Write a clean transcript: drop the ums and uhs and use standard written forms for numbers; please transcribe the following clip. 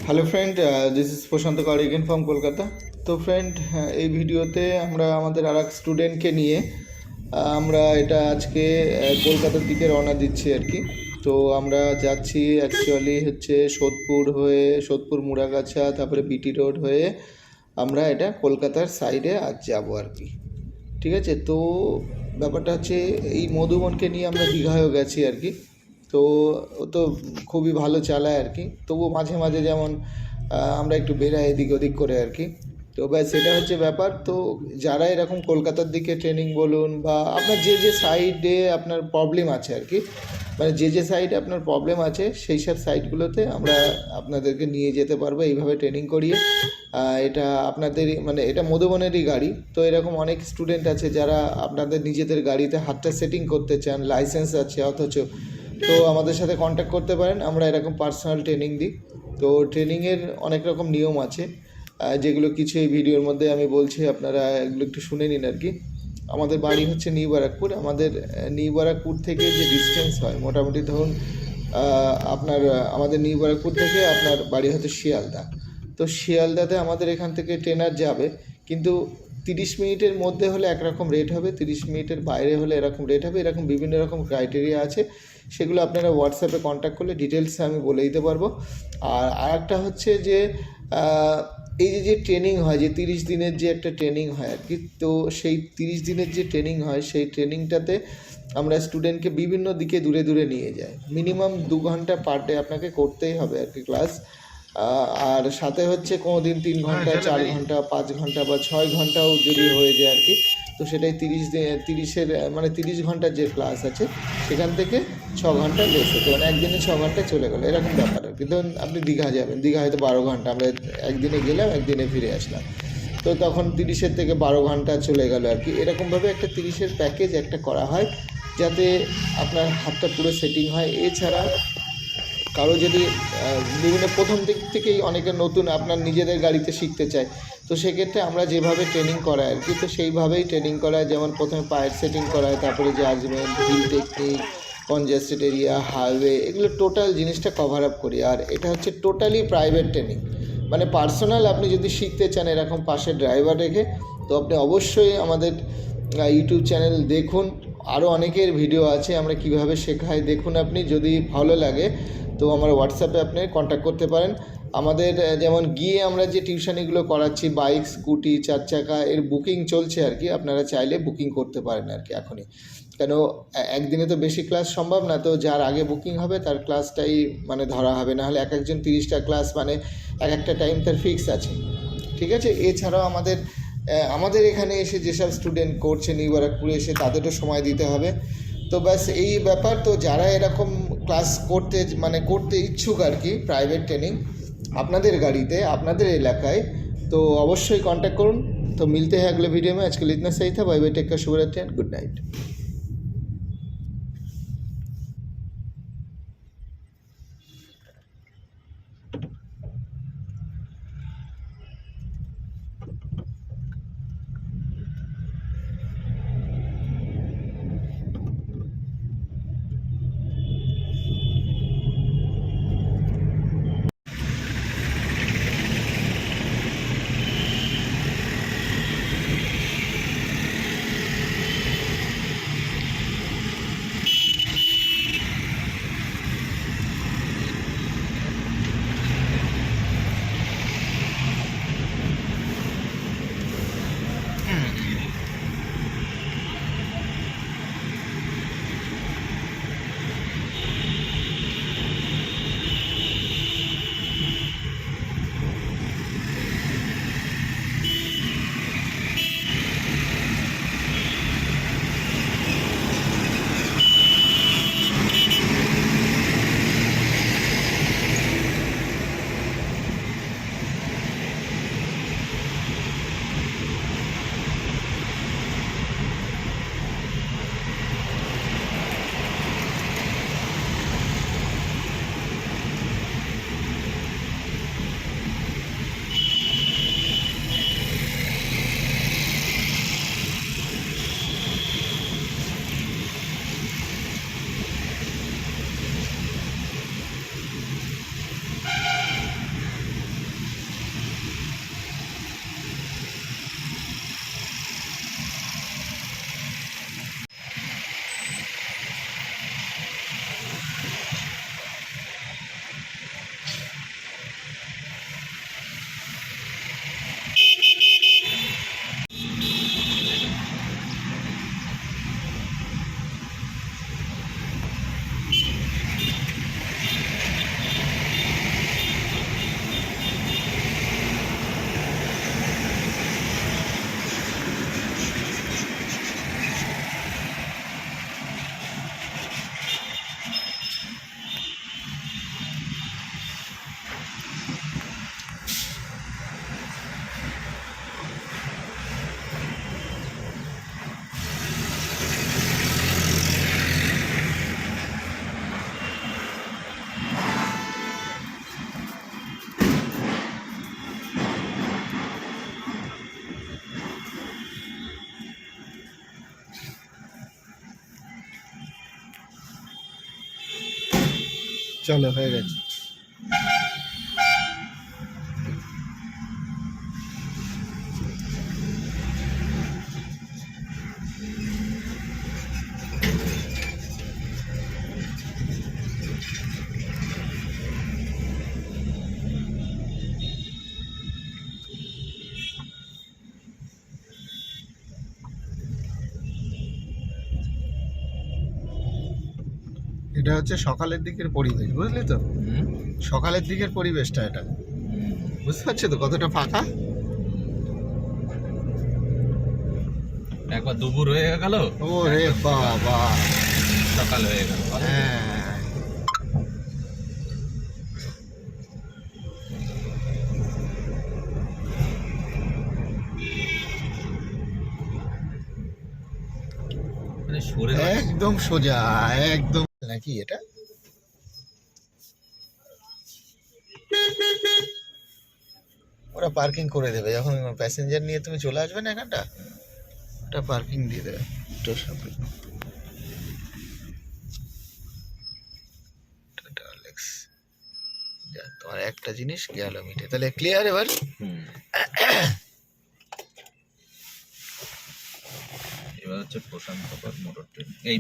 Hello friend, this is প্রশান্ত কর again from Kolkata. তো friend, এই ভিডিওতে আমরা আমাদের আর এক স্টুডেন্টকে নিয়ে আমরা এটা আজকে কলকাতার দিকে রওনা দিচ্ছি আর কি। তো আমরা যাচ্ছি অ্যাকচুয়ালি হচ্ছে সোদপুর মুড়াগাছা, তারপরে বিটি রোড হয়ে আমরা এটা কলকাতার সাইডে আজ যাবো আর কি। ঠিক আছে, তো ব্যাপারটা হচ্ছে এই মধুবনকে নিয়ে আমরা দীঘায়ও গেছি আর কি। তো ও তো খুবই ভালো চালায় আর কি, তবুও মাঝে মাঝে যেমন আমরা একটু বেরাই এদিক ওদিক করে আর কি। তো ব্যাস সেটা হচ্ছে ব্যাপার। তো যারা এরকম কলকাতার দিকে ট্রেনিং বলুন বা আপনার যে যে সাইডে আপনার প্রবলেম আছে আর কি, মানে যে সাইডে আপনার প্রবলেম আছে সেই সব সাইডগুলোতে আমরা আপনাদেরকে নিয়ে যেতে পারবো এইভাবে ট্রেনিং করিয়ে। এটা আপনাদেরই মানে এটা মধুবনেরই গাড়ি। তো এরকম অনেক স্টুডেন্ট আছে যারা আপনাদের নিজেদের গাড়িতে হাতটা সেটিং করতে চান, লাইসেন্স আছে অথচ, তো আমাদের সাথে কন্ট্যাক্ট করতে পারেন। আমরা এরকম পার্সোনাল ট্রেনিং দিই। তো ট্রেনিংয়ের অনেক রকম নিয়ম আছে, যেগুলো কিছু এই ভিডিওর মধ্যে আমি বলছি, আপনারা এগুলো একটু শুনে নিন আর কি। আমাদের বাড়ি হচ্ছে নিউ ব্যারাকপুর। আমাদের নিউ ব্যারাকপুর থেকে যে ডিস্টেন্স হয় মোটামুটি ধরুন আপনার আমাদের নিউ ব্যারাকপুর থেকে আপনার বাড়ি হচ্ছে শিয়ালদা। তো শিয়ালদাতে আমাদের এখান থেকে ট্রেনার যাবে, কিন্তু 30 মিনিটের মধ্যে হলে একরকম রেট হবে, 30 মিনিটের বাইরে হলে এরকম রেট হবে। এরকম বিভিন্ন রকম ক্রাইটেরিয়া আছে, সেগুলো আপনারা হোয়াটসঅ্যাপে কন্ট্যাক্ট করলে ডিটেলসে আমি বলে দিতে পারবো। আর আরেকটা হচ্ছে যে এই যে ট্রেনিং হয়, যে 30 দিনের যে একটা ট্রেনিং হয় আর কি, তো সেই 30 দিনের যে ট্রেনিং হয় সেই ট্রেনিংটাতে আমরা স্টুডেন্টকে বিভিন্ন দিকে দূরে দূরে নিয়ে যাই। মিনিমাম 2 ঘন্টা পার ডে আপনাকে করতেই হবে আর কি ক্লাস। আর সাথে হচ্ছে কোনো দিন 3 ঘন্টা, 4 ঘন্টা, 5 ঘন্টা বা 6 ঘন্টাও যদি হয়ে যায় আর কি। তো সেটাই 30 ঘন্টার যে ক্লাস আছে সেখান থেকে 6 ঘন্টা লেস হতো, মানে একদিনে 6 ঘন্টা চলে গেলো, এরকম ব্যাপার আর কি। ধরুন আপনি দীঘা যাবেন, দীঘা হয়তো 12 ঘন্টা, আমরা একদিনে গেলাম একদিনে ফিরে আসলাম, তো তখন 30 থেকে 12 ঘন্টা চলে গেল আর কি। এরকমভাবে একটা 30 প্যাকেজ একটা করা হয়, যাতে আপনার হাতটা পুরো সেটিং হয়। এছাড়া কারো যদি বিভিন্ন প্রথম দিক থেকেই অনেকে নতুন আপনার নিজেদের গাড়িতে শিখতে চায়, তো সেক্ষেত্রে আমরা যেভাবে ট্রেনিং করাই আর কি, তো সেইভাবেই ট্রেনিং করায়। যেমন প্রথমে পায়ের সেটিং করায়, তারপরে judgement, heel technique, congested area, highway, এগুলো টোটাল জিনিসটা কভার আপ করি। আর এটা হচ্ছে টোটালি প্রাইভেট ট্রেনিং, মানে পার্সোনাল। আপনি যদি শিখতে চান এরকম পাশে ড্রাইভার রেখে, তো আপনি অবশ্যই আমাদের ইউটিউব চ্যানেল দেখুন। আরও অনেকের ভিডিও আছে আমরা কিভাবে শেখাই, দেখুন আপনি। যদি ভালো লাগে তো আমার হোয়াটসঅ্যাপে আপনি কন্ট্যাক্ট করতে পারেন। আমাদের যেমন গিয়ে আমরা যে টিউশনিগুলো করাচ্ছি, বাইক, স্কুটি, 4 চাকা, এর বুকিং চলছে আর কি। আপনারা চাইলে বুকিং করতে পারেন আর কি এখনই, কেন একদিনে তো বেশি ক্লাস সম্ভব না। তো যার আগে বুকিং হবে তার ক্লাসটাই মানে ধরা হবে, নাহলে এক একজন 30টা ক্লাস, মানে এক একটা টাইম তার ফিক্স আছে। ঠিক আছে, এছাড়াও আমাদের এখানে এসে যেসব স্টুডেন্ট করছে নিউ ব্যারাকপুরে এসে, তাদেরও সময় দিতে হবে। তো ব্যাস এই ব্যাপার। তো যারা এরকম ক্লাস করতে ইচ্ছুক আর কি, প্রাইভেট ট্রেনিং আপনাদের গাড়িতে আপনাদের এলাকায়, তো অবশ্যই কন্ট্যাক্ট করুন। তো মিলতে हैं अगले वीडियो में। आज के लिए इतना सही था। बाय बाय, टेक केयर, शुभ रात्रि एंड गुड नाइट। চলো হয়ে গেছে। এটা হচ্ছে সকালের দিকের পরিবেশ, বুঝলি তো? সকালের দিকের পরিবেশটা এটা, বুঝতে পারছো তো কতটা ফাঁকা। একবার দুপুর হয়ে গেল, ও রে বাবা, সকাল হয়ে গেল। হ্যাঁ মানে সরে একদম সোজা, একদম নাকি এটা ওরা পার্কিং করে দেবে যখন প্যাসেঞ্জার নিয়ে তুমি চলে আসবে না এখানটা, ওটা পার্কিং দিয়ে দেবে তোর সাথে। টাটা আলেক্স, যাক তোমার একটা জিনিস গেল মিটে, তাহলে ক্লিয়ার এবার। এবার হচ্ছে প্রশান্ত মোটর ট্রেন এই